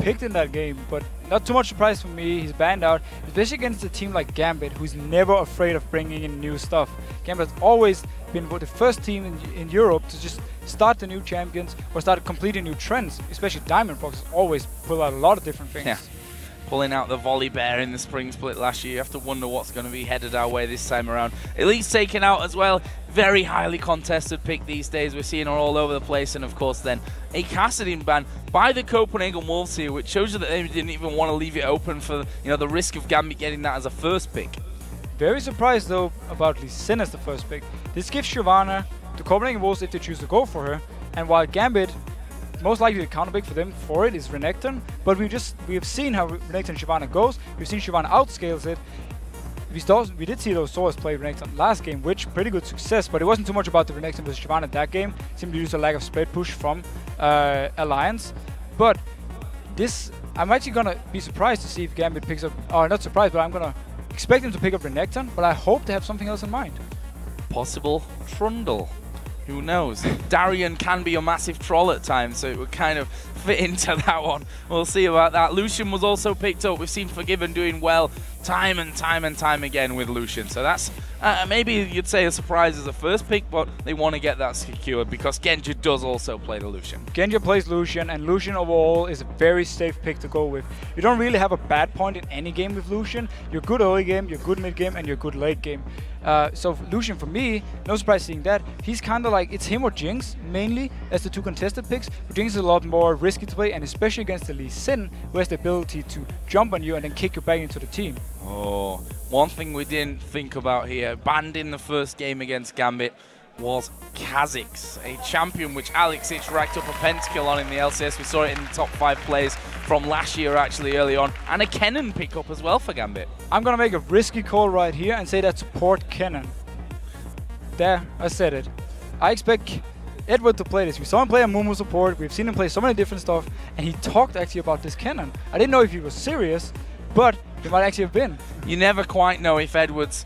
picked in that game, but not too much surprise for me. He's banned out, especially against a team like Gambit, who's never afraid of bringing in new stuff. Gambit has always been the first team in Europe to just start the new champions or start completely new trends, especially Diamondprox always pull out a lot of different things. Yeah. Pulling out the volley bear in the spring split last year. You have to wonder what's going to be headed our way this time around. Elite's taken out as well. Very highly contested pick these days. We're seeing her all over the place. And of course then a Kassadin ban by the Copenhagen Wolves here, which shows you that they didn't even want to leave it open for the risk of Gambit getting that as a first pick. Very surprised though about Lee Sin as the first pick. This gives Shyvana to Copenhagen Wolves if they choose to go for her. And while Gambit, most likely the counter pick for them for it is Renekton, but we have seen how Renekton and Shyvana goes. We've seen Shyvana outscales it. We did see those Soras play Renekton last game, which pretty good success, but it wasn't too much about the Renekton versus Shyvana that game, simply due to a lack of spread push from Alliance. But this, I'm actually gonna be surprised to see if Gambit picks up, or not surprised, but I'm gonna expect him to pick up Renekton, but I hope they have something else in mind. Possible Trundle. Who knows? Darien can be a massive troll at times, so it would kind of fit into that one. We'll see about that. Lucian was also picked up. We've seen Forgiven doing well time and time again with Lucian. So that's maybe you'd say a surprise as a first pick, but they want to get that secured because Genja does also play the Lucian. Genja plays Lucian, and Lucian overall is a very safe pick to go with. You don't really have a bad point in any game with Lucian. You're good early game, you're good mid game, and you're good late game. So Lucian, for me, no surprise seeing that. He's kind of like, it's him or Jinx mainly as the two contested picks. But Jinx is a lot more risky to play, and especially against the Lee Sin, who has the ability to jump on you and then kick you back into the team. Oh, one thing we didn't think about here, banned in the first game against Gambit, was Kha'Zix, a champion which Alex Itch racked up a pentakill on in the LCS. We saw it in the top 5 plays from last year actually early on, and a Kennen pickup as well for Gambit. I'm gonna make a risky call right here and say that support Kennen. There, I said it. I expect Edward to play this. We saw him play a Mumu support, we've seen him play so many different stuff, and he talked actually about this Kennen. I didn't know if he was serious, but he might actually have been. You never quite know if Edward's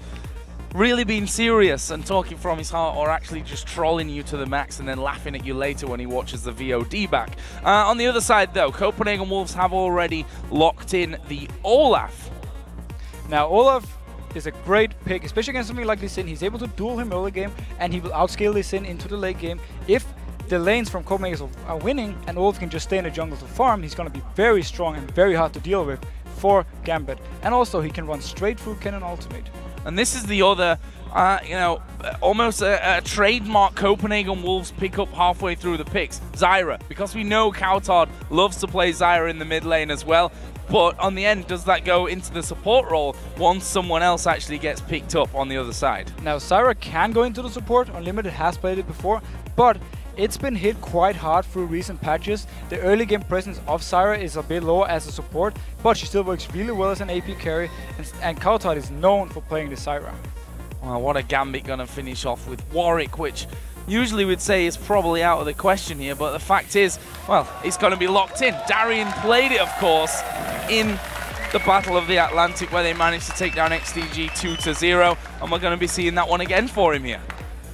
really being serious and talking from his heart, or actually just trolling you to the max and then laughing at you later when he watches the VOD back. On the other side though, Copenhagen Wolves have already locked in the Olaf. Now Olaf is a great pick, especially against something like Lee Sin. He's able to duel him early game, and he will outscale Lee Sin into the late game. If the lanes from Copenhagen are winning and Olaf can just stay in the jungle to farm, he's going to be very strong and very hard to deal with for Gambit. And also he can run straight through Kennen ultimate. And this is the other, almost a trademark Copenhagen Wolves pick up halfway through the picks, Zyra. Because we know cowTard loves to play Zyra in the mid lane as well. But on the end, does that go into the support role once someone else actually gets picked up on the other side? Now Zyra can go into the support, Unlimited has played it before, but it's been hit quite hard through recent patches. The early game presence of Zyra is a bit lower as a support, but she still works really well as an AP carry, and cowTard is known for playing the Zyra. Well, what a Gambit gonna finish off with Warwick, which usually we'd say is probably out of the question here, but the fact is, well, it's gonna be locked in. Darien played it, of course, in the Battle of the Atlantic, where they managed to take down XDG 2-0, and we're gonna be seeing that one again for him here.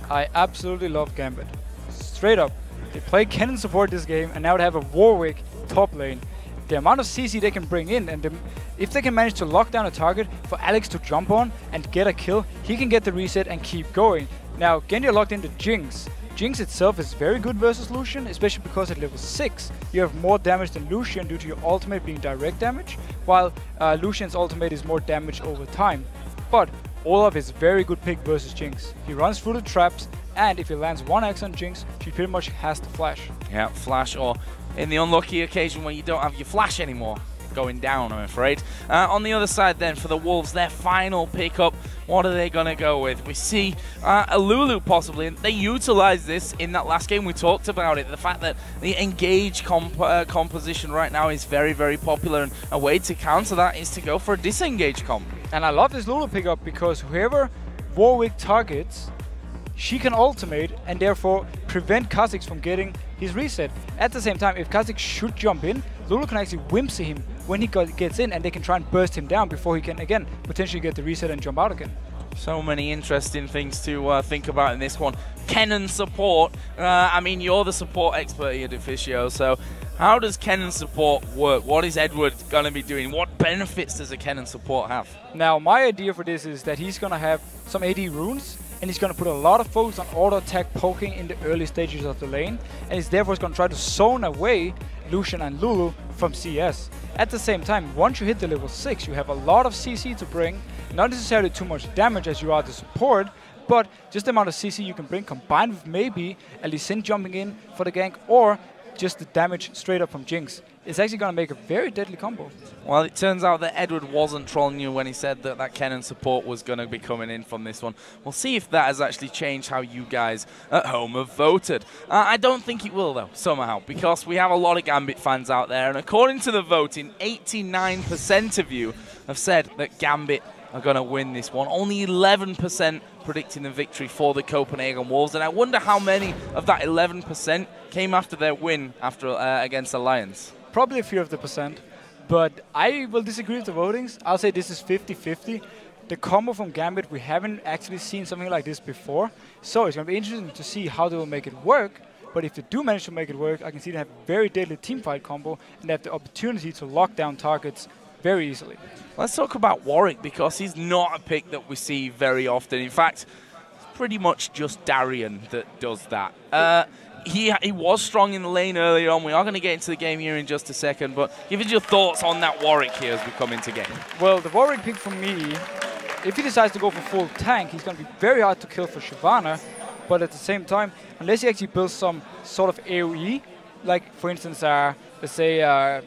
I absolutely love Gambit. Straight up, they play Kennen support this game, and now they have a Warwick top lane. The amount of CC they can bring in, and if they can manage to lock down a target for Alex to jump on and get a kill, he can get the reset and keep going. Now, Genja locked into Jinx. Jinx itself is very good versus Lucian, especially because at level 6 you have more damage than Lucian due to your ultimate being direct damage, while Lucian's ultimate is more damage over time. But Olaf is a very good pick versus Jinx. He runs through the traps, and if he lands 1x on Jinx, she pretty much has to flash. Yeah, flash, or in the unlucky occasion when you don't have your flash anymore, going down, I'm afraid. On the other side then, for the Wolves, their final pickup, what are they going to go with? We see a Lulu possibly, and they utilized this in that last game. We talked about it, the fact that the engage composition right now is very, very popular, and a way to counter that is to go for a disengage comp. And I love this Lulu pickup because whoever Warwick targets, she can ultimate and therefore prevent Kha'Zix from getting his reset. At the same time, if Kha'Zix should jump in, Lulu can actually whimsy him when he gets in, and they can try and burst him down before he can again potentially get the reset and jump out again. So many interesting things to think about in this one. Kennen support. I mean, you're the support expert here, Deficio, so How does Kennen support work? What is Edward going to be doing? What benefits does a Kennen support have? Now, my idea for this is that he's going to have some AD runes, and he's going to put a lot of focus on auto-attack poking in the early stages of the lane, and he's therefore going to try to zone away Lucian and Lulu from CS. At the same time, once you hit the level 6, you have a lot of CC to bring, not necessarily too much damage as you are the support, but just the amount of CC you can bring combined with maybe a Lee Sin jumping in for the gank, or just the damage straight up from Jinx. It's actually going to make a very deadly combo. Well, it turns out that Edward wasn't trolling you when he said that that Kennen support was going to be coming in from this one. We'll see if that has actually changed how you guys at home have voted. I don't think it will, though, somehow, because we have a lot of Gambit fans out there, and according to the voting, 89% of you have said that Gambit are going to win this one. Only 11% predicting the victory for the Copenhagen Wolves, and I wonder how many of that 11% came after their win after against Alliance. Probably a few of the percent, but I will disagree with the votings. I'll say this is 50-50. The combo from Gambit, we haven't actually seen something like this before, so it's going to be interesting to see how they will make it work. But if they do manage to make it work, I can see they have a very deadly teamfight combo, and they have the opportunity to lock down targets very easily. Let's talk about Warwick, because he's not a pick that we see very often. In fact, it's pretty much just Darien that does that. He was strong in the lane earlier on. We are going to get into the game here in just a second, but give us your thoughts on that Warwick here as we come into game. Well, the Warwick pick for me, if he decides to go for full tank, he's going to be very hard to kill for Shyvana, but at the same time, unless he actually builds some sort of AoE, like for instance, let's say,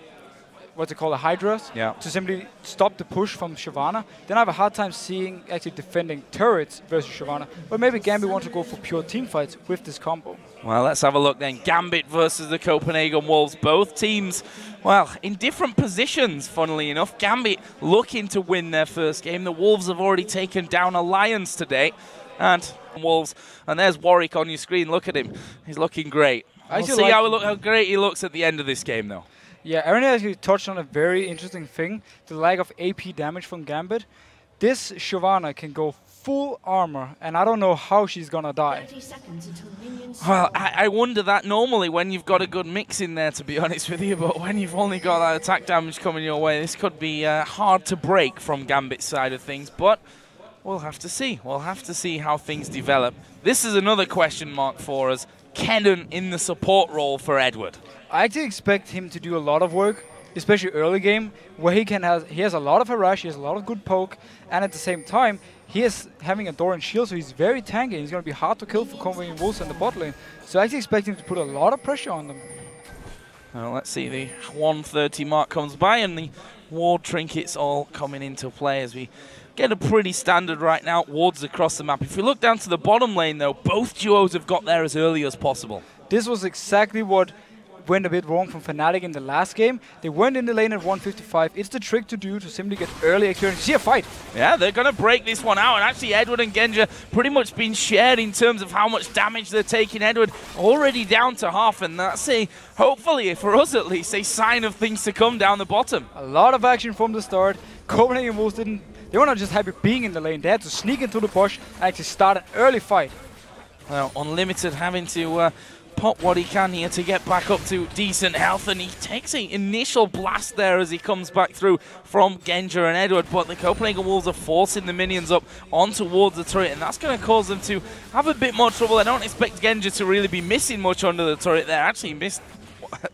what's it called, a Hydras, to simply stop the push from Shyvana, then I have a hard time seeing actually defending turrets versus Shyvana. But maybe Gambit wants to go for pure team fights with this combo. Well, let's have a look then. Gambit versus the Copenhagen Wolves. Both teams, well, in different positions, funnily enough. Gambit looking to win their first game. The Wolves have already taken down Alliance today. And Wolves, and there's Warwick on your screen. Look at him. He's looking great. We'll see how great he looks at the end of this game, though. Yeah, Aaron actually touched on a very interesting thing, the lack of AP damage from Gambit. This Shyvana can go full armor, and I don't know how she's gonna die. Well, I wonder that normally when you've got a good mix in there, to be honest with you, but when you've only got that attack damage coming your way, this could be hard to break from Gambit's side of things, but we'll have to see. We'll have to see how things develop. This is another question mark for us. Kennen in the support role for Edward. I actually expect him to do a lot of work, especially early game, where he has a lot of harass, he has a lot of good poke, and at the same time, he is having a Darien shield, so he's very tanky. He's going to be hard to kill for Copenhagen Wolves in the bot lane. So I actually expect him to put a lot of pressure on them. Well, let's see, the 130 mark comes by, and the ward trinkets all coming into play as we get a pretty standard right now wards across the map. If we look down to the bottom lane, though, both duos have got there as early as possible. This was exactly what went a bit wrong from Fnatic in the last game. They went in the lane at 155. It's the trick to do to simply get early experience. You see a fight. Yeah, they're going to break this one out. And actually, Edward and Genja pretty much been shared in terms of how much damage they're taking. Edward already down to half. And that's hopefully, for us at least, a sign of things to come down the bottom. A lot of action from the start. Copenhagen Wolves they were not just happy being in the lane. They had to sneak into the push and actually start an early fight. Well, Unlimited having to pop what he can here to get back up to decent health, and he takes an initial blast there as he comes back through from Genja and Edward, but the Copenhagen Wolves are forcing the minions up on towards the turret, and that's going to cause them to have a bit more trouble. I don't expect Genja to really be missing much under the turret there. Actually missed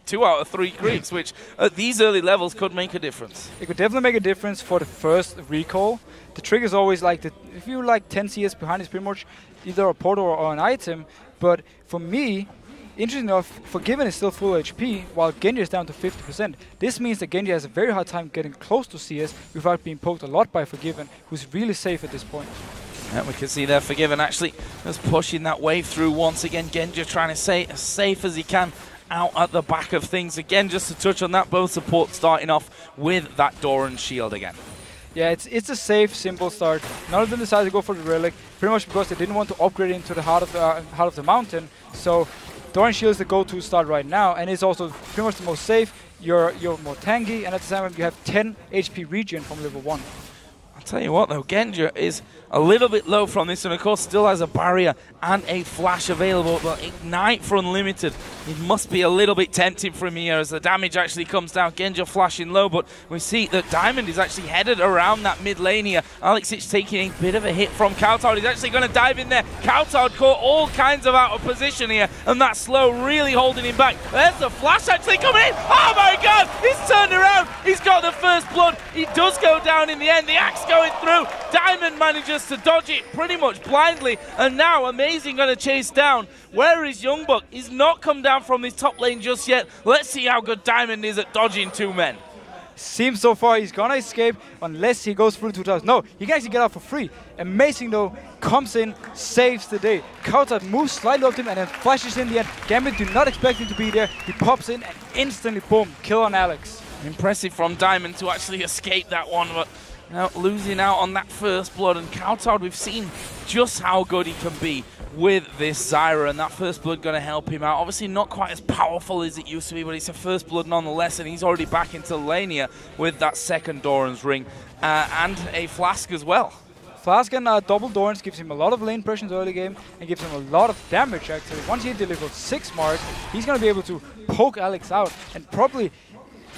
2 out of 3 creeps, which at these early levels could make a difference. It could definitely make a difference for the first recall. The trick is always like, if you're like 10 CS behind, it's pretty much either a portal or an item, but for me, interesting enough, Forgiven is still full HP, while Genja is down to 50%. This means that Genja has a very hard time getting close to CS without being poked a lot by Forgiven, who's really safe at this point. Yeah, we can see there Forgiven actually just pushing that wave through once again. Genja trying to stay as safe as he can out at the back of things. Again, just to touch on that, both supports starting off with that Darien shield again. Yeah, it's a safe, simple start. None of them decided to go for the relic, pretty much because they didn't want to upgrade into the heart of the mountain. So Darien shield is the go-to start right now, and it's also pretty much the most safe. You're more tanky, and at the same time you have 10 HP regen from level 1. I'll Tell you what though, Genja is a little bit low from this, and of course still has a barrier and a flash available, but Ignite for unlimited, it must be a little bit tempting for him here as the damage actually comes down. Genja flashing low, but we see that Diamond is actually headed around that mid lane here. Alexic taking a bit of a hit from cowTard. He's actually going to dive in there. cowTard caught all kinds of out of position here, and that slow really holding him back. There's the flash actually coming in. Oh my god, he's turned around. He's got the first blood. He does go down in the end. The axe going through. Diamond manages to dodge it pretty much blindly, and now Amazing going to chase down. Where is YoungBuck? He's not come down from his top lane just yet. Let's see how good Diamond is at dodging two men. Seems so far he's gonna escape unless he goes through 2000. No, he can actually get out for free. Amazing though, comes in, saves the day. cowTard moves slightly up to him and then flashes in the end. Gambit do not expect him to be there. He pops in and instantly, boom, kill on Alex. Impressive from Diamond to actually escape that one, but now losing out on that first blood. And cowTard, we've seen just how good he can be with this Zyra, and that first blood going to help him out. Obviously not quite as powerful as it used to be, but it's a first blood nonetheless, and he's already back into the lane here with that second Doran's ring and a flask as well. Flask and double Dorans gives him a lot of lane pressure early game and gives him a lot of damage actually. Once he delivers 6 marks, he's going to be able to poke Alex out and probably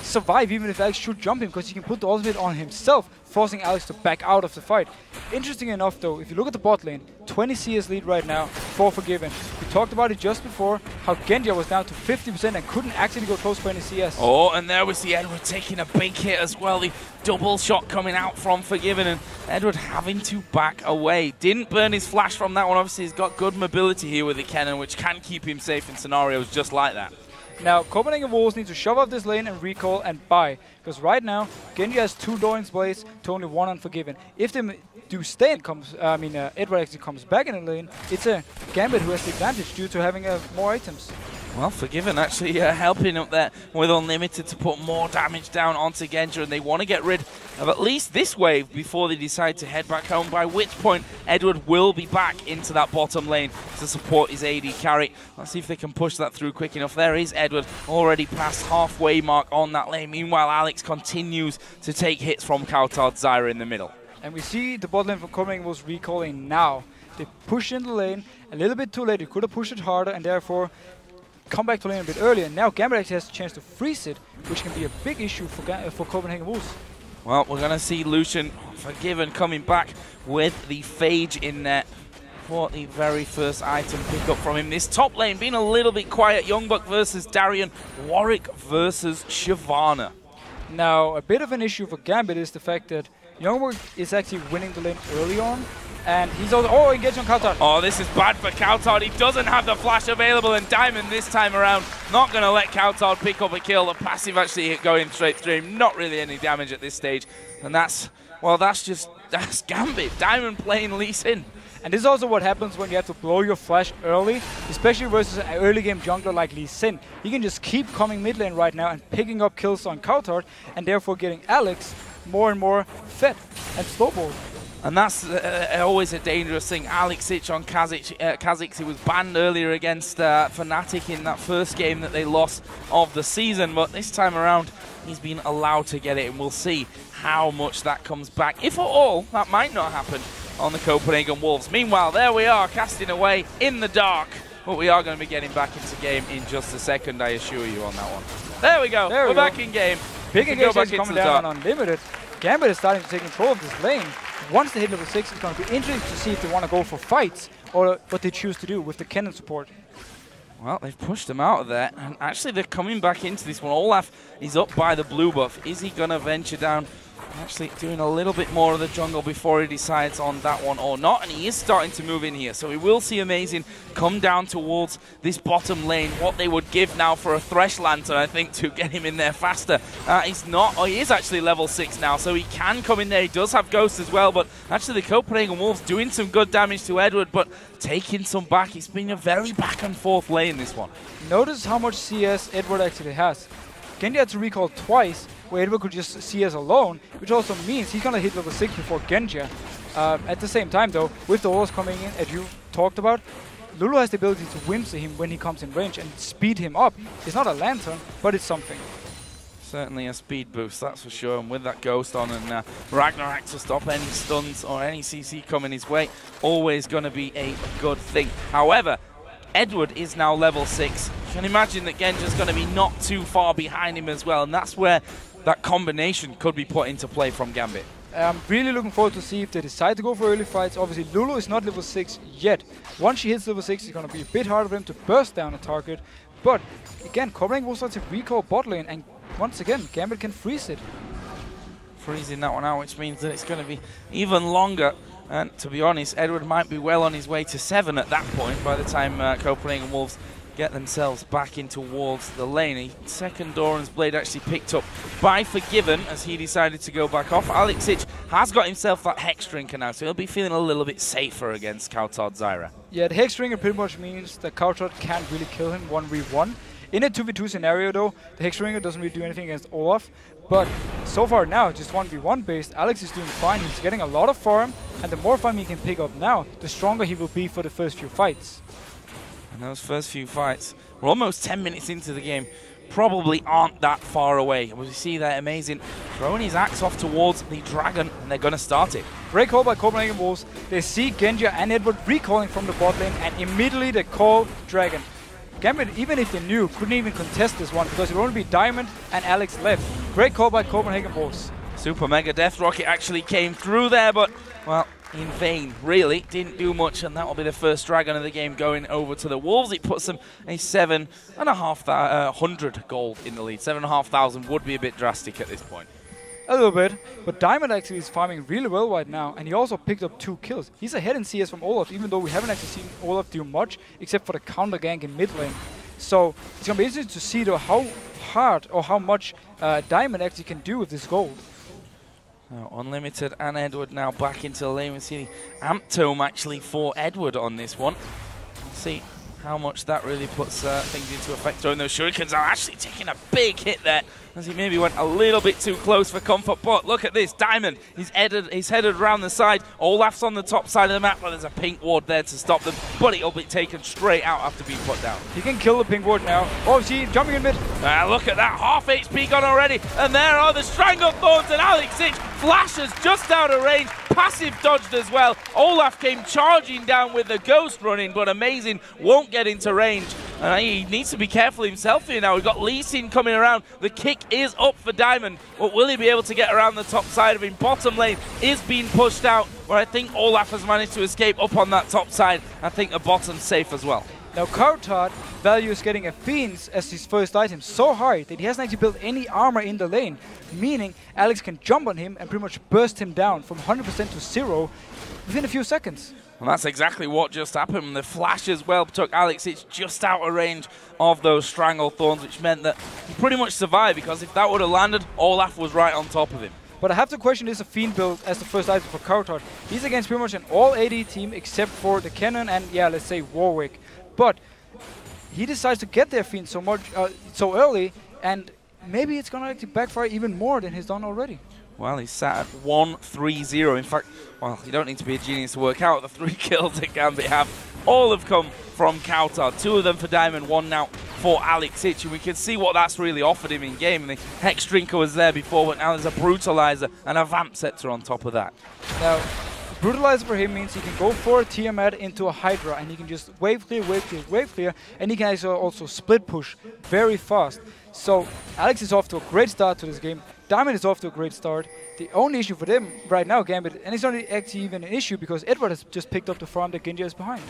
survive even if Alex should jump him, because he can put the ultimate on himself, forcing Alex to back out of the fight. Interesting enough though, if you look at the bot lane, 20 CS lead right now for Forgiven. We talked about it just before, how Genja was down to 50% and couldn't actually go close to any CS. Oh, and there we see Edward taking a big hit as well. The double shot coming out from Forgiven, and Edward having to back away. Didn't burn his flash from that one. Obviously he's got good mobility here with the cannon, which can keep him safe in scenarios just like that. Now, Copenhagen Wolves need to shove off this lane and recall and buy, because right now, Genja has 2 Doran's Blades to only 1 Unforgiven. If they do stay and Edward actually comes back in the lane, it's a Gambit who has the advantage due to having more items. Well, Forgiven actually helping up there with Unlimited to put more damage down onto Genja, and they want to get rid of at least this wave before they decide to head back home, by which point Edward will be back into that bottom lane to support his AD carry. Let's see if they can push that through quick enough. There is Edward already past halfway mark on that lane. Meanwhile, Alex continues to take hits from cowTard Zyra in the middle. And we see the bot lane from Copenhagen was recalling now. They push in the lane a little bit too late. They could have pushed it harder and therefore come back to lane a bit earlier. Now Gambit actually has a chance to freeze it, which can be a big issue for Copenhagen Wolves. Well, we're going to see Lucian Forgiven coming back with the Phage in there for the very first item pick up from him. This top lane being a little bit quiet. YoungBuck versus Darien, Warwick versus Shyvana. Now, a bit of an issue for Gambit is the fact that YoungBuck is actually winning the lane early on. And he's also, engaged on cowTard. Oh, this is bad for cowTard. He doesn't have the flash available, and Diamond this time around not going to let cowTard pick up a kill. The passive actually going straight through him. Not really any damage at this stage. And that's Gambit. Diamond playing Lee Sin. And this is also what happens when you have to blow your flash early, especially versus an early game jungler like Lee Sin. He can just keep coming mid lane right now and picking up kills on cowTard, and therefore getting Alex more and more fed and slowballed. And that's always a dangerous thing. Alexic on Kha'Zix, he was banned earlier against Fnatic in that first game that they lost of the season, but this time around he's been allowed to get it, and we'll see how much that comes back. If at all, that might not happen on the Copenhagen Wolves. Meanwhile, there we are, casting away in the dark, but we are going to be getting back into game in just a second, I assure you on that one. There we go, we're back in game. Big engagement coming down on Unlimited. Gambit is starting to take control of this lane. Once they hit level 6, it's going to be interesting to see if they want to go for fights or what they choose to do with the cannon support. Well, they've pushed him out of there, and actually they're coming back into this one. Olaf is up by the blue buff. Is he going to venture down? Actually doing a little bit more of the jungle before he decides on that one or not, and he is starting to move in here, so we will see Amazing come down towards this bottom lane. What they would give now for a Thresh Lantern, I think, to get him in there faster. He's not, he is actually level 6 now, so he can come in there. He does have Ghost as well, but actually the Copenhagen Wolves doing some good damage to Edward, but taking some back. It's been a very back and forth lane, this one. Notice how much CS Edward actually has. Genja had to recall twice, where Edward could just CS alone, which also means he's going to hit level 6 before Genja. At the same time though, with the walls coming in, as you talked about, Lulu has the ability to whimsy him when he comes in range and speed him up. It's not a lantern, but it's something. Certainly a speed boost, that's for sure. And with that Ghost on and Ragnarok to stop any stuns or any CC coming his way, always going to be a good thing. However, Edward is now level 6. You can imagine that Genja's going to be not too far behind him as well, and that's where that combination could be put into play from Gambit. I'm really looking forward to see if they decide to go for early fights. Obviously, Lulu is not level 6 yet. Once she hits level 6, it's going to be a bit harder for him to burst down a target. But again, Copenhagen will start to recall bot lane, and once again, Gambit can freeze it. Freezing that one out, which means that it's going to be even longer. And to be honest, Edward might be well on his way to 7 at that point by the time Copenhagen Wolves get themselves back in towards the lane. A second Doran's Blade actually picked up by Forgiven as he decided to go back off. Alexic has got himself that Hex Drinker now, so he'll be feeling a little bit safer against cowTard Zyra. Yeah, the Hex Drinker pretty much means that cowTard can't really kill him 1v1. In a 2v2 scenario though, the Hex Drinker doesn't really do anything against Olaf, but so far now, just 1v1 based, Alex is doing fine. He's getting a lot of farm, and the more farm he can pick up now, the stronger he will be for the first few fights. And those first few fights, we're almost 10 minutes into the game, probably aren't that far away. We see that amazing throwing his axe off towards the dragon, and they're going to start it. Great call by Copenhagen Wolves. They see Genja and Edward recalling from the bot lane, and immediately they call dragon. Gambit, even if they knew, couldn't even contest this one because it would only be Diamond and Alex left. Great call by Copenhagen Wolves. Super Mega Death Rocket actually came through there, but, well, in vain, really. Didn't do much, and that will be the first dragon of the game going over to the Wolves. It puts them a 7,500 gold in the lead. 7,500 would be a bit drastic at this point. A little bit, but Diamond actually is farming really well right now, and he also picked up 2 kills. He's ahead in CS from Olaf, even though we haven't actually seen Olaf do much, except for the counter gank in mid lane. So it's going to be interesting to see though how hard or how much Diamond actually can do with this gold. Unlimited and Edward now back into the lane. We see the Amp Tome actually for Edward on this one. Let's see how much that really puts things into effect. Throwing those shurikens are actually taking a big hit there, as he maybe went a little bit too close for comfort. But look at this, Diamond, he's headed around the side. Olaf's on the top side of the map, but there's a pink ward there to stop them, but it'll be taken straight out after being put down. He can kill the pink ward now. Oh, see, jumping in mid. Look at that, half HP gone already, and there are the Stranglethorns, and Alexic flashes just out of range, passive dodged as well. Olaf came charging down with the Ghost running, but amazing, won't get into range. And he needs to be careful himself here now. We've got Lee Sin coming around. The kick is up for Diamond, but will he be able to get around the top side of him? Bottom lane is being pushed out, where I think Olaf has managed to escape up on that top side. I think the bottom's safe as well. Now cowTard values getting a Fiends as his first item so high that he hasn't actually built any armor in the lane, meaning Alex can jump on him and pretty much burst him down from 100% to 0 within a few seconds. And that's exactly what just happened. The flash as well took Alex. It's just out of range of those Stranglethorns, which meant that he pretty much survived, because if that would have landed, Olaf was right on top of him. But I have to question this Fiend build as the first item for cowTard. He's against pretty much an all AD team except for the Cannon and, yeah, let's say Warwick. But he decides to get their Fiend so so early, and maybe it's going to actually backfire even more than he's done already. Well, he's sat at 1-3-0. In fact, well, you don't need to be a genius to work out the 3 kills that Gambit have. All have come from cowTard. 2 of them for Diamond, 1 now for Alexic. And we can see what that's really offered him in game. And the Hex Drinker was there before, but now there's a Brutalizer and a Vamp Scepter on top of that. Now, Brutalizer for him means he can go for a Tiamat into a Hydra, and he can just wave clear, wave clear, wave clear, and he can also split push very fast. So Alex is off to a great start to this game. Diamond is off to a great start. The only issue for them right now, Gambit, and it's not actually even an issue because Edward has just picked up the farm that Genja is behind.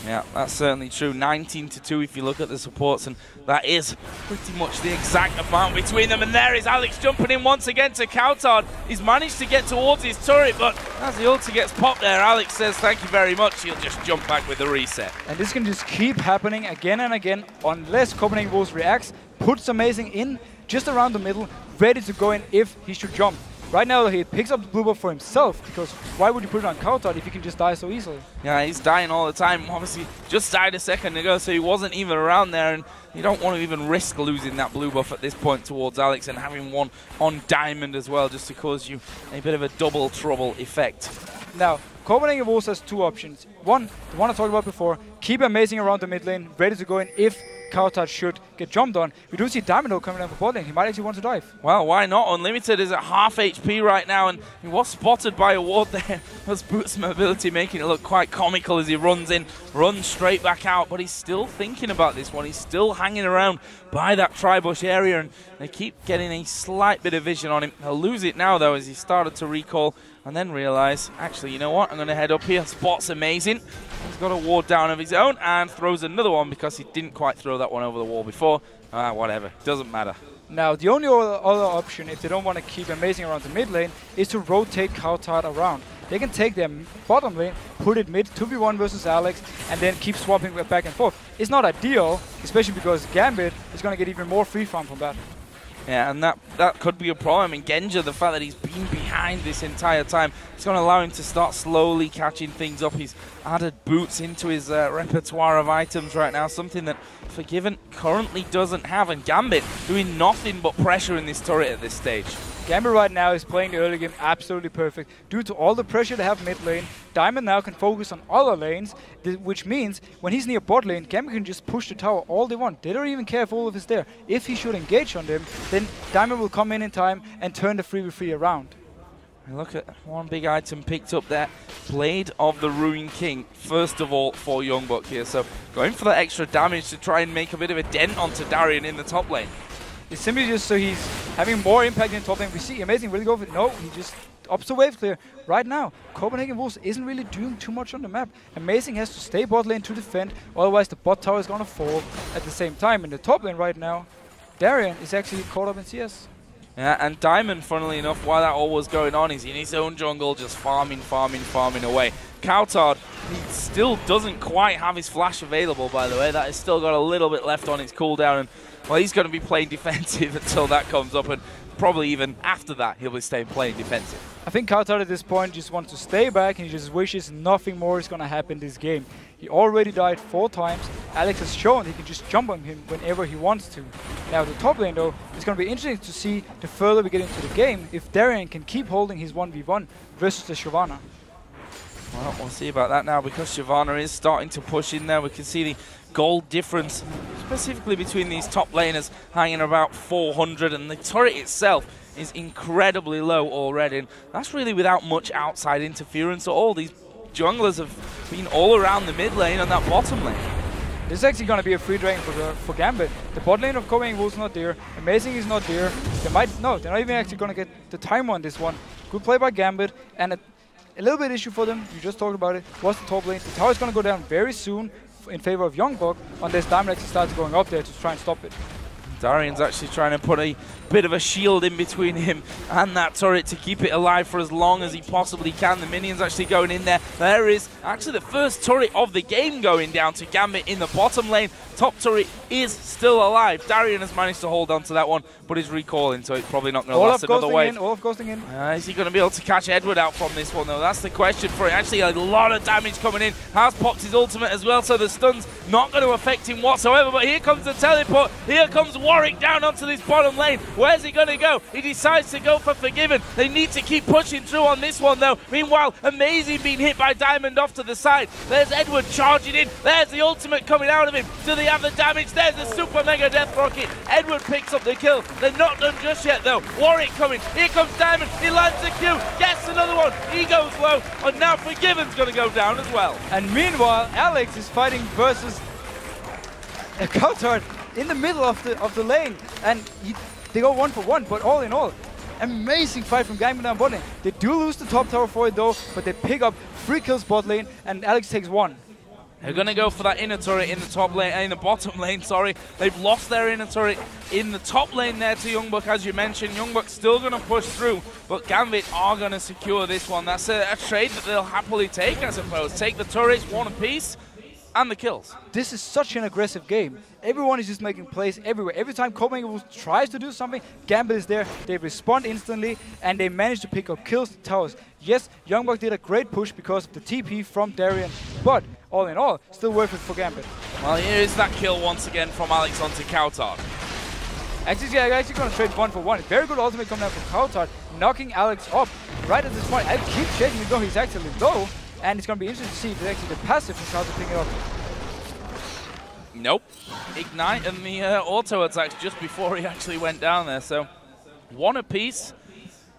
Yeah, that's certainly true. 19-2 if you look at the supports, and that is pretty much the exact amount between them. And there is Alex jumping in once again to cowTard. He's managed to get towards his turret, but as the ulti gets popped there, Alex says thank you very much. He'll just jump back with the reset. And this can just keep happening again and again unless Copenhagen Wolves reacts, puts Amazing in just around the middle, ready to go in if he should jump. Right now, he picks up the blue buff for himself, because why would you put it on cowTard if he can just die so easily? Yeah, he's dying all the time. Obviously, just died a second ago, so he wasn't even around there, and you don't want to even risk losing that blue buff at this point towards Alex, and having one on Diamond as well, just to cause you a bit of a double trouble effect. Now, Copenhagen Wolves has 2 options. One, the one I talked about before, keep Amazing around the mid lane, ready to go in if cowTard should get jumped on. We do see Diamond coming down for bot lane. He might actually want to dive. Well, why not? Unlimited is at half HP right now, and he was spotted by a ward there. Those boots mobility making it look quite comical as he runs in, runs straight back out, but he's still thinking about this one. He's still hanging around by that tri-bush area, and they keep getting a slight bit of vision on him. He'll lose it now, though, as he started to recall and then realize, actually, you know what? I'm going to head up here. Spot's amazing. He's got a ward down of his own and throws another one because he didn't quite throw that one over the wall before. Whatever. Doesn't matter. Now, the only other option, if they don't want to keep Amazing around the mid lane, is to rotate cowTard around. They can take their bottom lane, put it mid, 2v1 versus Alex, and then keep swapping back and forth. It's not ideal, especially because Gambit is going to get even more free farm from that. Yeah, and that could be a problem. And Genja, the fact that he's been behind this entire time, it's going to allow him to start slowly catching things up. He's added boots into his repertoire of items right now, something that Forgiven currently doesn't have. And Gambit doing nothing but pressure in this turret at this stage. Gambit right now is playing the early game absolutely perfect. Due to all the pressure they have mid lane, Diamond now can focus on other lanes, which means when he's near bot lane, Gambit can just push the tower all they want. They don't even care if Olaf is there. If he should engage on them, then Diamond will come in time and turn the 3v3 around. And look at one big item picked up there. Blade of the Ruined King, first of all, for YoungBuck here. So going for that extra damage to try and make a bit of a dent onto Darien in the top lane. It's simply just so he's having more impact in top lane. We see Amazing really go for it. No, he just ups the wave clear. Right now, Copenhagen Wolves isn't really doing too much on the map. Amazing has to stay bot lane to defend, otherwise the bot tower is going to fall at the same time. In the top lane right now, Darien is actually caught up in CS. Yeah, and Diamond, funnily enough, while that all was going on, he's in his own jungle, just farming away. cowTard, he still doesn't quite have his flash available, by the way. That has still got a little bit left on its cooldown, and well, he's going to be playing defensive until that comes up, and probably even after that, he'll be staying playing defensive. I think cowTard at this point just wants to stay back, and he just wishes nothing more is going to happen this game. He already died 4 times. Alex has shown he can just jump on him whenever he wants to. Now the top lane though, it's going to be interesting to see the further we get into the game if Darien can keep holding his 1v1 versus the Shyvana. Well, we'll see about that now because Shyvana is starting to push in there. We can see the gold difference specifically between these top laners hanging about 400, and the turret itself is incredibly low already, and that's really without much outside interference. So all these junglers have been all around the mid lane and that bottom lane. This is actually going to be a free drain for Gambit. The bot lane of Copenhagen Wolves is not there. Amazing is not there. They're not even actually going to get the time on this one. Good play by Gambit, and a little bit issue for them, you just talked about it, was the top lane. The tower is going to go down very soon in favor of YoungBuck unless Diamond actually starts going up there to try and stop it. Darien's actually trying to put a bit of a shield in between him and that turret to keep it alive for as long as he possibly can. The minions actually going in there. There is actually the first turret of the game going down to Gambit in the bottom lane. Top turret is still alive. Darien has managed to hold on to that one, but he's recalling, so it's probably not going to last another wave. Olaf ghosting in. Is he going to be able to catch Edward out from this one, though? That's the question for it. Actually, a lot of damage coming in. Has popped his ultimate as well, so the stun's not going to affect him whatsoever. But here comes the teleport. Here comes Warwick down onto this bottom lane. Where's he going to go? He decides to go for Forgiven. They need to keep pushing through on this one, though. Meanwhile, Amazing being hit by Diamond off to the side. There's Edward charging in. There's the ultimate coming out of him. Do they have the damage? There's the super mega death rocket. Edward picks up the kill. They're not done just yet, though. Warwick coming. Here comes Diamond. He lands the Q. Gets another one. He goes low. And now Forgiven's going to go down as well. And meanwhile, Alex is fighting versus a cowTard in the middle of the lane, and they go 1-for-1. But all in all, amazing fight from Gambit down bot lane. They do lose the top tower for it though, but they pick up 3 kills bot lane, and Alex takes 1. They're going to go for that inner turret in the top lane, in the bottom lane, sorry. They've lost their inner turret in the top lane there to YoungBuck, as you mentioned. YoungBuck's still going to push through, but Gambit are going to secure this one. That's a trade that they'll happily take, I suppose. Take the turrets, 1 apiece, and the kills. This is such an aggressive game. Everyone is just making plays everywhere. Every time Copenhagen Wolves tries to do something, Gambit is there. They respond instantly, and they manage to pick up kills, towers. Yes, YoungBuck did a great push because of the TP from Darien, but all in all, still worth it for Gambit. Well, here is that kill once again from Alex onto cowTard. Actually, going to trade 1-for-1. Very good ultimate coming out from cowTard, knocking Alex up right at this point. I keep checking it though, he's actually low, and it's going to be interesting to see if it's actually the passive from cowTard picking it up. Nope. Ignite and the auto attacks just before he actually went down there. So 1 apiece,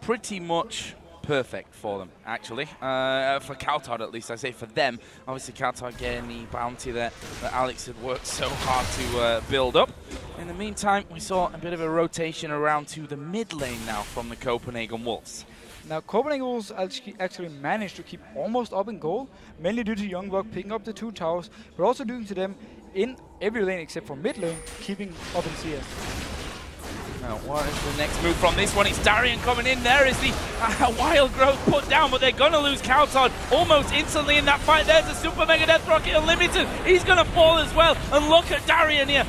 pretty much perfect for them, actually. For cowTard, at least, I say for them. Obviously, cowTard getting the bounty there that Alex had worked so hard to build up. In the meantime, we saw a bit of a rotation around to the mid lane now from the Copenhagen Wolves. Now, Copenhagen Wolves actually managed to keep almost up in goal, mainly due to YoungBuck picking up the 2 towers, but also due to them in every lane except for mid lane, keeping up in CS. Now, what is the next move from this one? It's Darien coming in. There is the Wild Growth put down, but they're going to lose cowTard almost instantly in that fight. There's a Super Mega Death Rocket Unlimited. He's going to fall as well. And look at Darien here.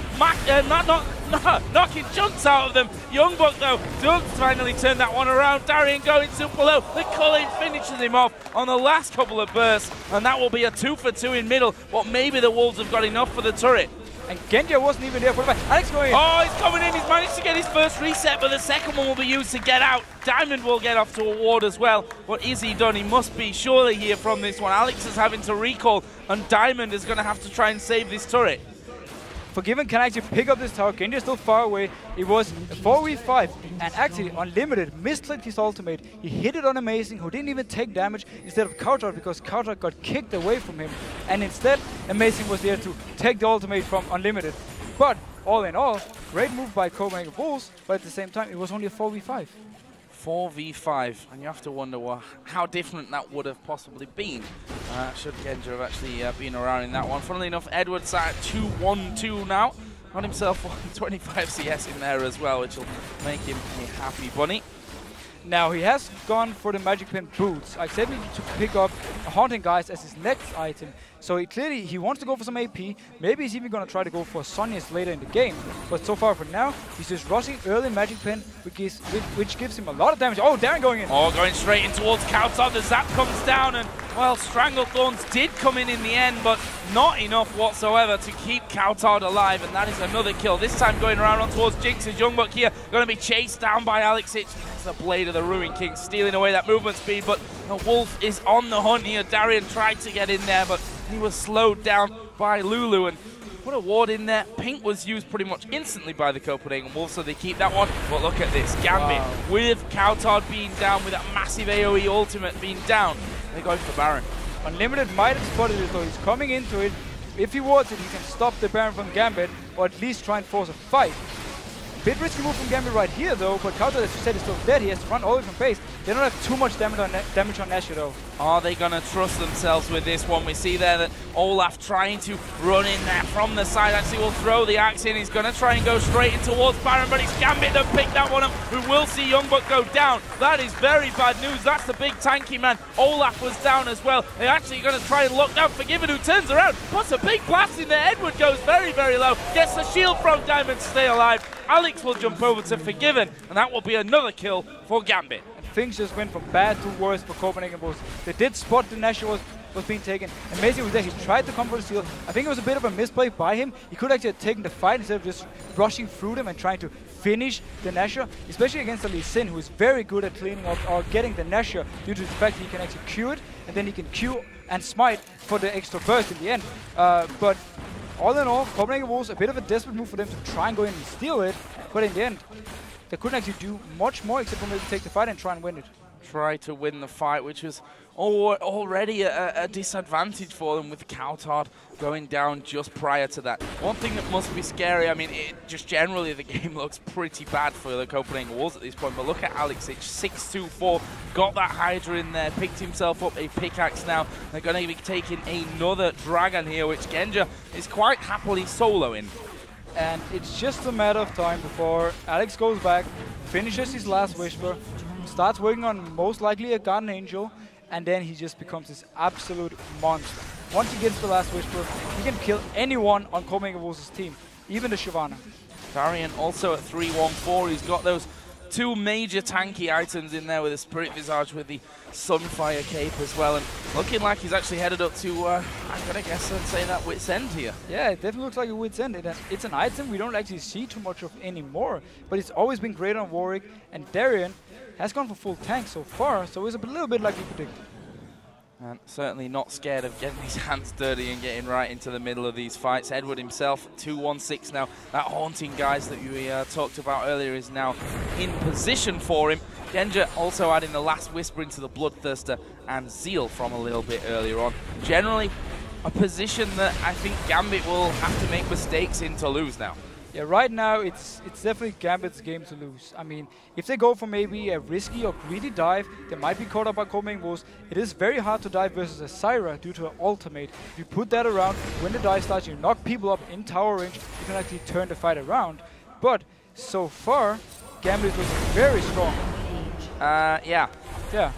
Knocking chunks out of them. YoungBuck, though, does finally turn that one around. Darien going super low. The Cologne finishes him off on the last couple of bursts. And that will be a 2 for 2 in middle. But maybe the Wolves have got enough for the turret. And Genja wasn't even there for the fight. Alex going in. Oh, he's coming in. He's managed to get his first reset, but the second one will be used to get out. Diamond will get off to a ward as well. What is he done? He must be surely here from this one. Alex is having to recall, and Diamond is going to have to try and save this turret. Forgiven can actually pick up this tower. Genja is still far away. It was a 4v5, and actually Unlimited misclicked his ultimate. He hit it on Amazing, who didn't even take damage instead of cowTard, because cowTard got kicked away from him. And instead, Amazing was there to take the ultimate from Unlimited. But all in all, great move by Copenhagen Wolves, but at the same time, it was only a 4v5. 4v5, and you have to wonder how different that would have possibly been should Genja have actually been around in that one. Funnily enough, Edward's at 2-1-2 now. Got himself 125 CS in there as well, which will make him a happy bunny. Now, he has gone for the Magic Pen boots. I said to pick up Haunting Guys as his next item. So he wants to go for some AP. Maybe he's even going to try to go for Sonya's later in the game. But so far for now, he's just rushing early Magic Pen, which gives him a lot of damage. Oh, Darien going in. Oh, going straight in towards cowTard. The zap comes down, and, well, Stranglethorns did come in the end, but not enough whatsoever to keep cowTard alive, and that is another kill. This time going around on towards Jinx as YoungBuck here, going to be chased down by Alex Hitch. It's the Blade of the Ruin King stealing away that movement speed, but the Wolf is on the hunt here. Darien tried to get in there, but he was slowed down by Lulu, and put a ward in there. Pink was used pretty much instantly by the Copenhagen Wolves, so they keep that one. But look at this, Gambit with cowTard being down, with that massive AoE ultimate being down. They're going for Baron. Unlimited might have spotted it, though. He's coming into it. If he wards it, he can stop the Baron from Gambit, or at least try and force a fight. Bit risky move from Gambit right here, though, but cowTard, as you said, is still dead. He has to run all the way from base. They don't have too much damage on Nashor, though. Are they going to trust themselves with this one? We see there that Olaf trying to run in there from the side. Actually, will throw the axe in. He's going to try and go straight in towards Baron, but it's Gambit that picked that one up. We will see YoungBuck go down. That is very bad news. That's the big tanky man. Olaf was down as well. They're actually going to try and lock down Forgiven, who turns around. Puts a big blast in there. Edward goes very, very low. Gets the shield from Diamond to stay alive. Alex will jump over to Forgiven, and that will be another kill for Gambit. Things just went from bad to worse for Copenhagen Wolves. They did spot the Nashor was being taken. Amazing was there. He tried to come for the steal. I think it was a bit of a misplay by him. He could actually have taken the fight instead of just rushing through them and trying to finish the Nashor, especially against the Lee Sin, who is very good at cleaning up or getting the Nashor due to the fact that he can actually Q it, and then he can Q and smite for the extra burst in the end. But all in all, Copenhagen Wolves, a bit of a desperate move for them to try and go in and steal it, but in the end, they couldn't actually do much more except for maybe take the fight and try and win it. Try to win the fight, which was already a disadvantage for them, with cowTard going down just prior to that. One thing that must be scary, I mean, just generally the game looks pretty bad for the Copenhagen Wolves at this point, but look at Alex Hitch, 6-2-4, got that Hydra in there, picked himself up a pickaxe now. They're going to be taking another Dragon here, which Genja is quite happily soloing. And it's just a matter of time before Alex goes back, finishes his last Whisper, starts working on most likely a Garden Angel, and then he just becomes this absolute monster. Once he gets the last Whisper, he can kill anyone on Copenhagen Wolves' team, even the Shyvana. Darien also at 3-1-4. He's got those two major tanky items in there with the Spirit Visage with the Sunfire Cape as well, and looking like he's actually headed up to, I'm going to guess and say that Wit's End here. Yeah, it definitely looks like a Wit's End. It's an item we don't actually see too much of anymore, but it's always been great on Warwick, and Darien has gone for full tank so far, so it's a little bit like we predicted. And certainly not scared of getting his hands dirty and getting right into the middle of these fights. Edward himself, 2-1-6 now. That haunting guys that we talked about earlier is now in position for him. Genja also adding the last whisper into the Bloodthirster and Zeal from a little bit earlier on. Generally, a position that I think Gambit will have to make mistakes in to lose now. Yeah, right now it's definitely Gambit's game to lose. I mean, if they go for maybe a risky or greedy dive, they might be caught up by Copenhagen Wolves. It is very hard to dive versus a Syra due to an ultimate. If you put that around, when the dive starts, you knock people up in tower range, you can actually turn the fight around. But so far, Gambit was very strong. Yeah. Yeah.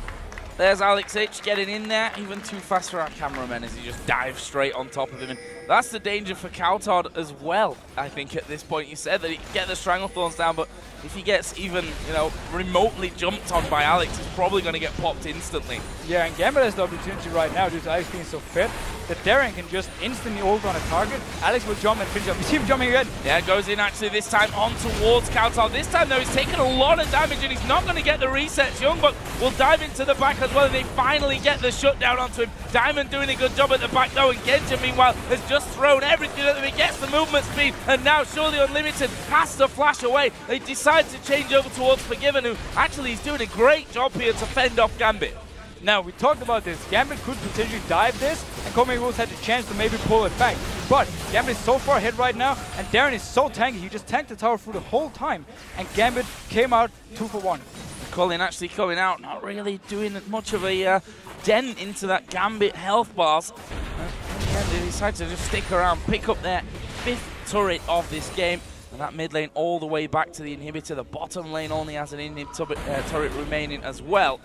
There's Alex H getting in there, even too fast for our cameraman as he just dives straight on top of him. And that's the danger for cowTard as well, I think, at this point. You said that he can get the Stranglethorns down, but if he gets even, you know, remotely jumped on by Alex, he's probably going to get popped instantly. Yeah, and Gambit has the opportunity right now due to Alex being so fed that Darien can just instantly ult on a target. Alex will jump and finish up. You see him jumping again. Yeah, goes in actually this time on towards cowTard. This time, though, he's taken a lot of damage and he's not going to get the resets. YoungBuck will dive into the back as well, and they finally get the shutdown onto him. Diamond doing a good job at the back, though, and Genja, meanwhile, has just thrown everything at him. He gets the movement speed, and now surely Unlimited has to flash away. They decide to change over towards Forgiven, who actually is doing a great job here to fend off Gambit. Now, we talked about this. Gambit could potentially dive this, and Copenhagen Wolves had the chance to maybe pull it back. But Gambit is so far ahead right now, and Darien is so tanky. He just tanked the tower through the whole time, and Gambit came out 2 for 1. Colin actually coming out, not really doing much of a dent into that Gambit health bars. In the end, they decided to just stick around, pick up their 5th turret of this game. And that mid lane all the way back to the inhibitor. The bottom lane only has an inhibitor turret remaining as well.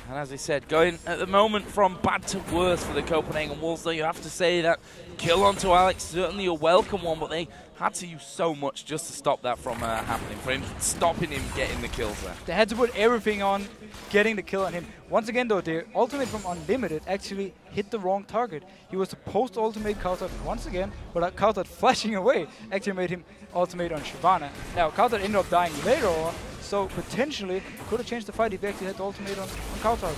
And as I said, going at the moment from bad to worse for the Copenhagen Wolves, though you have to say that kill onto Alex, certainly a welcome one, but they had to use so much just to stop that from happening, for him stopping him getting the kills there. They had to put everything on getting the kill on him. Once again, though, the ultimate from Unlimited actually hit the wrong target. He was supposed to ultimate cowTard once again, but cowTard flashing away actually made him ultimate on Shyvana. Now, cowTard ended up dying later on, so potentially could have changed the fight if he actually had the ultimate on cowTard.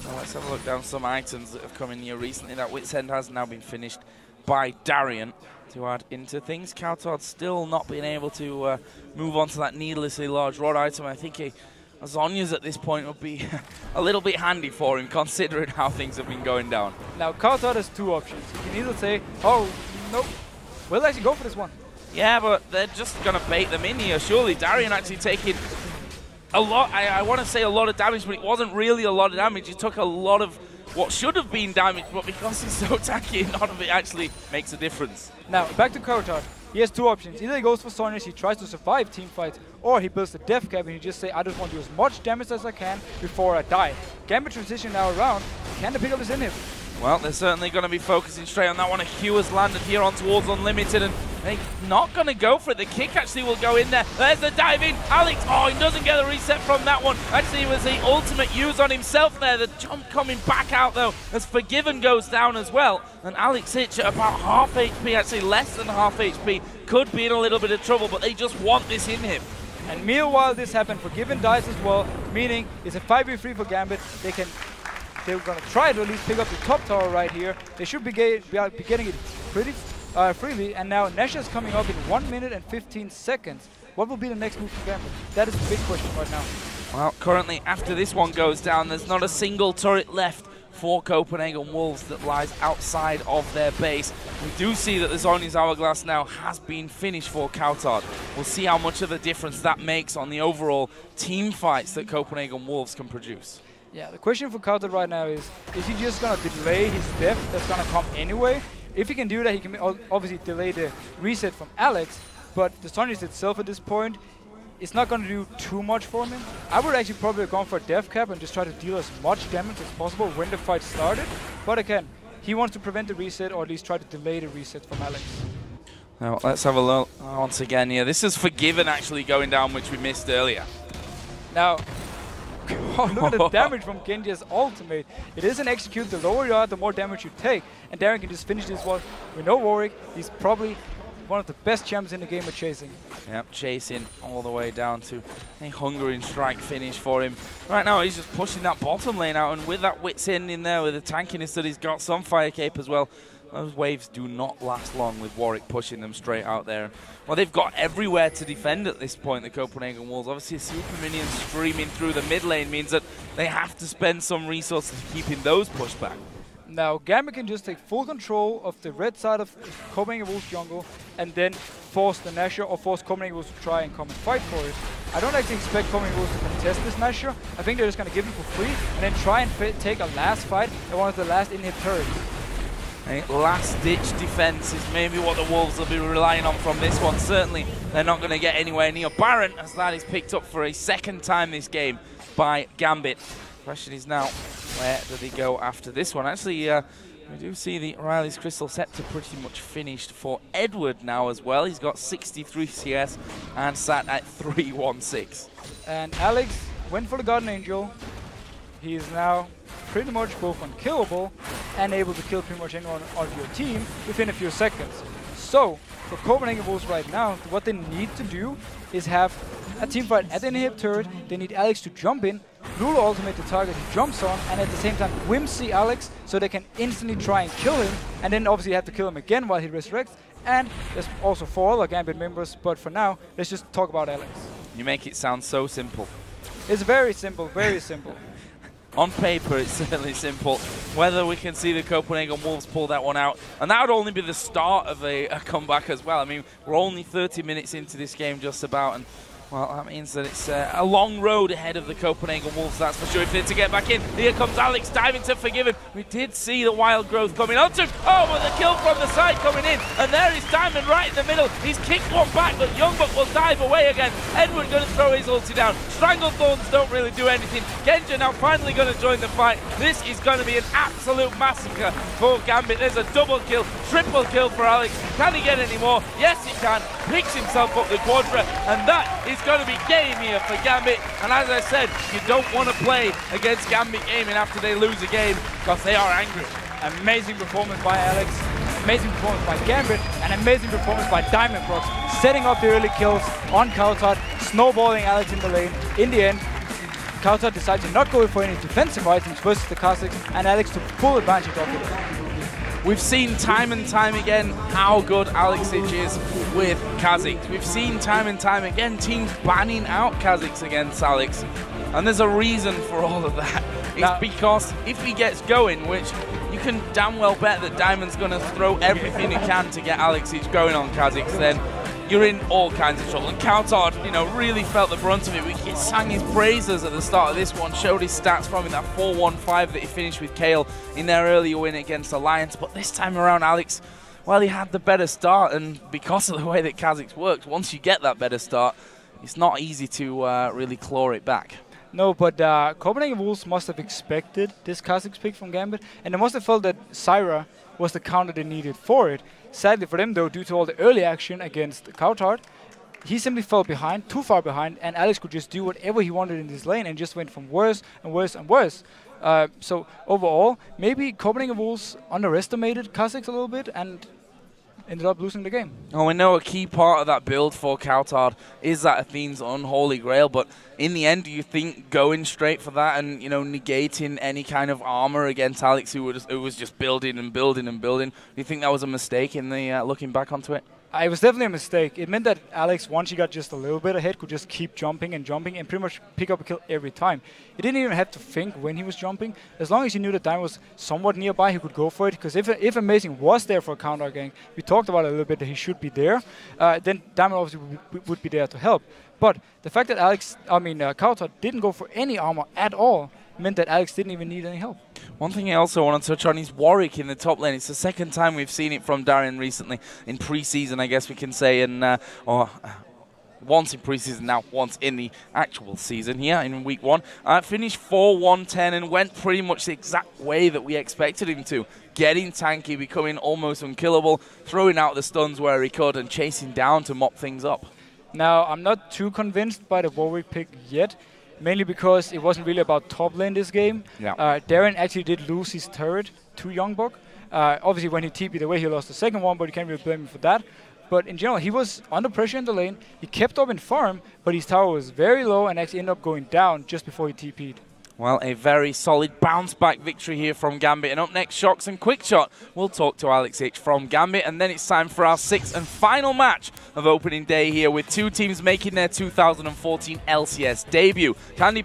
Now let's have a look down some items that have come in here recently. That Wit's End has now been finished by Darien to add into things. cowTard still not being able to move on to that needlessly large rod item. I think a Zhonya's at this point would be a little bit handy for him, considering how things have been going down. Now, cowTard has 2 options. He can either say, oh, nope, we'll actually go for this one. Yeah, but they're just going to bait them in here. Surely Darien actually taking a lot, I want to say a lot of damage, but it wasn't really a lot of damage. He took a lot of what should have been damage, but because he's so tanky, none of it actually makes a difference. Now, back to cowTard. He has 2 options. Either he goes for Zhonya's, he tries to survive team fights, or he builds the death cap and he just say, I just want to do as much damage as I can before I die. Gambit transition now around. Can they pick up his inhib? Well, they're certainly going to be focusing straight on that one. A Q has landed here on towards Unlimited, and they're not going to go for it. The kick actually will go in there. There's the dive in. Alex, oh, he doesn't get a reset from that one. Actually, it was the ultimate use on himself there. The jump coming back out, though, as Forgiven goes down as well. And Alex Hitch at about half HP, actually less than half HP, could be in a little bit of trouble, but they just want this in him. And meanwhile, this happened. Forgiven dies as well, meaning it's a 5v3 for Gambit. They're going to try to at least pick up the top tower right here. They should be getting it pretty freely. And now Nesha's coming up in 1 minute and 15 seconds. What will be the next move for Gambit? That is the big question right now. Well, currently, after this one goes down, there's not a single turret left for Copenhagen Wolves that lies outside of their base. We do see that the Zhonya's Hourglass now has been finished for cowTard. We'll see how much of a difference that makes on the overall team fights that Copenhagen Wolves can produce. Yeah, the question for cowTard right now is he just going to delay his death that's going to come anyway? If he can do that, he can obviously delay the reset from Alex, but the Zhonya's itself at this point, it's not going to do too much for him. I would actually probably have gone for a death cap and just try to deal as much damage as possible when the fight started. But again, he wants to prevent the reset, or at least try to delay the reset from Alex. Now, let's have a look once again here. This is Forgiven actually going down, which we missed earlier. Now, oh, look at the damage from Genja's ultimate. It is an execute. The lower you are, the more damage you take. And Darien can just finish this one with no Warwick. He's probably one of the best champs in the game at chasing. Yep, chasing all the way down to a hungering strike finish for him. Right now, he's just pushing that bottom lane out, and with that Wits End in there, with the tankiness that he's got, some fire cape as well, those waves do not last long with Warwick pushing them straight out there. Well, they've got everywhere to defend at this point, the Copenhagen Wolves. Obviously, a super minion streaming through the mid lane means that they have to spend some resources keeping those pushed back. Now, Gambit can just take full control of the red side of Copenhagen Wolves jungle and then force the Nashor or force Copenhagen Wolves to try and come and fight for it. I don't actually expect Copenhagen Wolves to contest this Nashor. I think they're just going to give him for free and then try and take a last fight at one of the last inhib turrets. A last-ditch defense is maybe what the Wolves will be relying on from this one. Certainly, they're not going to get anywhere near Baron, as that is picked up for a second time this game by Gambit. Question is now, where do they go after this one? Actually, we do see the Riley's Crystal Scepter pretty much finished for Edward now as well. He's got 63 CS and sat at 316. And Alex went for the Garden Angel. He is now pretty much both unkillable and able to kill pretty much anyone on your team within a few seconds. So, for Copenhagen Wolves right now, what they need to do is have a team fight at the inhib turret. They need Alex to jump in, Lulu ultimate the target he jumps on, and at the same time whimsy Alex so they can instantly try and kill him, and then obviously have to kill him again while he resurrects. And there's also 4 other Gambit members, but for now, let's just talk about Alex. You make it sound so simple. It's very simple, very simple. On paper, it's certainly simple. Whether we can see the Copenhagen Wolves pull that one out, and that would only be the start of a comeback as well. I mean, we're only 30 minutes into this game just about, and well, that means that it's a long road ahead of the Copenhagen Wolves, that's for sure, if they're to get back in. Here comes Alex diving to Forgiven. We did see the Wild Growth coming onto him. Oh, but the kill from the side coming in. And there is Diamond right in the middle. He's kicked one back, but YoungBuck will dive away again. Edward going to throw his ulti down. Stranglethorns don't really do anything. Genja now finally going to join the fight. This is going to be an absolute massacre for Gambit. There's a double kill, triple kill for Alex. Can he get any more? Yes, he can. Picks himself up the quadra, and that is going to be game here for Gambit. And as I said, you don't want to play against Gambit Gaming after they lose a game, because they are angry. Amazing performance by Alex, amazing performance by Gambit, and amazing performance by Diamondprox, setting up the early kills on cowTard, snowballing Alex in the lane. In the end, cowTard decided to not go for any defensive items versus the Kazakhs, and Alex took full advantage of it. We've seen time and time again how good Alexich is with Kazakhs. We've seen time and time again teams banning out Kazakhs against Alex. And there's a reason for all of that. It's because if he gets going, which you can damn well bet that Diamond's going to throw everything he can to get Alexich going on Kazakhs, then you're in all kinds of trouble. And cowTard, you know, really felt the brunt of it. He sang his praises at the start of this one, showed his stats from that 4-1-5 that he finished with Kale in their earlier win against Alliance. But this time around, Alex, well, he had the better start, and because of the way that Kazakhs works, once you get that better start, it's not easy to really claw it back. No, but Copenhagen Wolves must have expected this Kazakhs pick from Gambit, and they must have felt that Syra was the counter they needed for it. Sadly for them, though, due to all the early action against cowTard, he simply fell behind, too far behind, and Alex could just do whatever he wanted in this lane and just went from worse and worse and worse. So overall, maybe Copenhagen Wolves underestimated Kazakhs a little bit and ended up losing the game. Oh, we know a key part of that build for cowTard is that Athene's unholy grail, but in the end, do you think going straight for that and, you know, negating any kind of armor against Alex who was just building and building and building, do you think that was a mistake in the looking back onto it? It was definitely a mistake. It meant that Alex, once he got just a little bit ahead, could just keep jumping and pretty much pick up a kill every time. He didn't even have to think when he was jumping. As long as he knew that Diamond was somewhat nearby, he could go for it. Because if Amazing was there for a counter gang, we talked about it a little bit that he should be there, then Diamond obviously would be there to help. But the fact that cowTard didn't go for any armor at all meant that Alex didn't even need any help. One thing I also want to touch on is Warwick in the top lane. It's the second time we've seen it from Darien recently in pre-season, I guess we can say, and once in pre-season, now once in the actual season here in week 1. Finished 4-1-10 and went pretty much the exact way that we expected him to. Getting tanky, becoming almost unkillable, throwing out the stuns where he could and chasing down to mop things up. Now, I'm not too convinced by the Warwick pick yet. Mainly because it wasn't really about top lane this game. Yeah. Darien actually did lose his turret to YoungBuck. Obviously, when he TP'd away, he lost the second one, but you can't really blame him for that. But in general, he was under pressure in the lane. He kept up in farm, but his tower was very low and actually ended up going down just before he TP'd. Well, a very solid bounce-back victory here from Gambit. And up next, Shocks and Quickshot. We'll talk to Alex H from Gambit. And then it's time for our 6th and final match of opening day here with two teams making their 2014 LCS debut. Candy